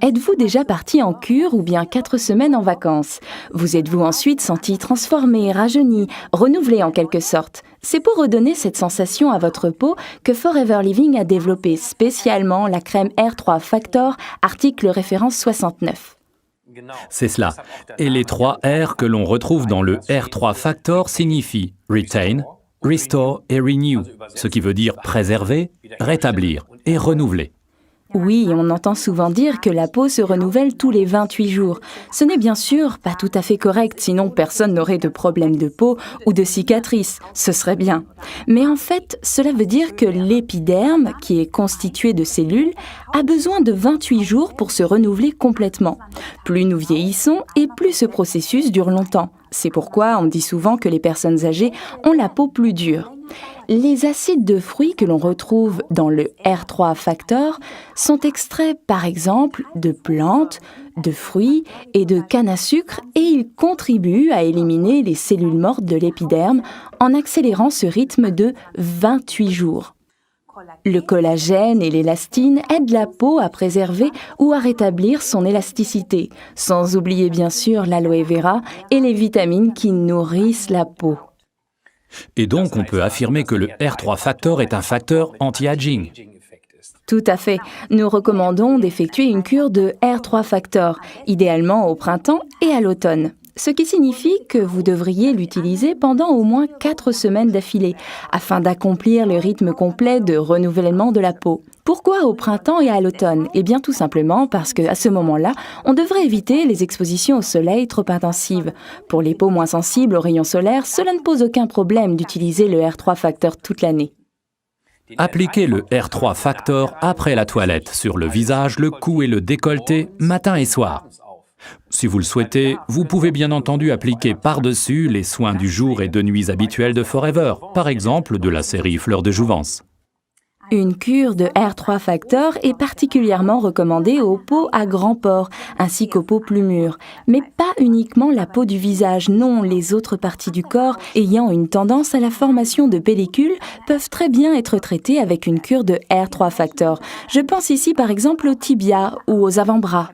Êtes-vous déjà parti en cure ou bien 4 semaines en vacances? Vous êtes-vous ensuite senti transformé, rajeuni, renouvelé en quelque sorte? C'est pour redonner cette sensation à votre peau que Forever Living a développé spécialement la crème R3 Factor, article référence 69. C'est cela. Et les 3 R que l'on retrouve dans le R3 Factor signifient Retain, Restore et Renew, ce qui veut dire préserver, rétablir et renouveler. Oui, on entend souvent dire que la peau se renouvelle tous les 28 jours. Ce n'est bien sûr pas tout à fait correct, sinon personne n'aurait de problème de peau ou de cicatrices. Ce serait bien. Mais en fait, cela veut dire que l'épiderme, qui est constitué de cellules, a besoin de 28 jours pour se renouveler complètement. Plus nous vieillissons et plus ce processus dure longtemps. C'est pourquoi on dit souvent que les personnes âgées ont la peau plus dure. Les acides de fruits que l'on retrouve dans le R3 Factor sont extraits par exemple de plantes, de fruits et de canne à sucre et ils contribuent à éliminer les cellules mortes de l'épiderme en accélérant ce rythme de 28 jours. Le collagène et l'élastine aident la peau à préserver ou à rétablir son élasticité, sans oublier bien sûr l'aloe vera et les vitamines qui nourrissent la peau. Et donc, on peut affirmer que le R3 Factor est un facteur anti-aging. Tout à fait. Nous recommandons d'effectuer une cure de R3 Factor, idéalement au printemps et à l'automne. Ce qui signifie que vous devriez l'utiliser pendant au moins 4 semaines d'affilée, afin d'accomplir le rythme complet de renouvellement de la peau. Pourquoi au printemps et à l'automne? Eh bien tout simplement parce qu'à ce moment-là, on devrait éviter les expositions au soleil trop intensives. Pour les peaux moins sensibles aux rayons solaires, cela ne pose aucun problème d'utiliser le R3 Factor toute l'année. Appliquez le R3 Factor après la toilette sur le visage, le cou et le décolleté, matin et soir. Si vous le souhaitez, vous pouvez bien entendu appliquer par-dessus les soins du jour et de nuit habituels de Forever, par exemple de la série Fleurs de Jouvence. Une cure de R3 Factor est particulièrement recommandée aux peaux à grands pores ainsi qu'aux peaux plus mûres, mais pas uniquement la peau du visage, non, les autres parties du corps ayant une tendance à la formation de pellicules peuvent très bien être traitées avec une cure de R3 Factor. Je pense ici par exemple aux tibias ou aux avant-bras.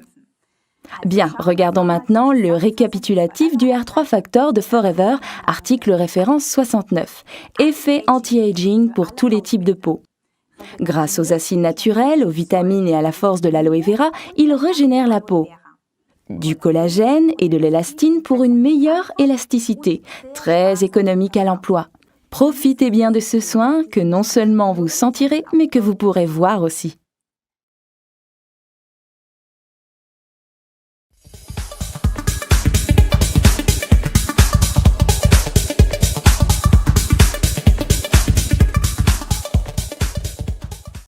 Bien, regardons maintenant le récapitulatif du R3 Factor de Forever, article référence 69. Effet anti-aging pour tous les types de peau. Grâce aux acides naturels, aux vitamines et à la force de l'aloe vera, il régénère la peau. Du collagène et de l'élastine pour une meilleure élasticité, très économique à l'emploi. Profitez bien de ce soin que non seulement vous sentirez, mais que vous pourrez voir aussi.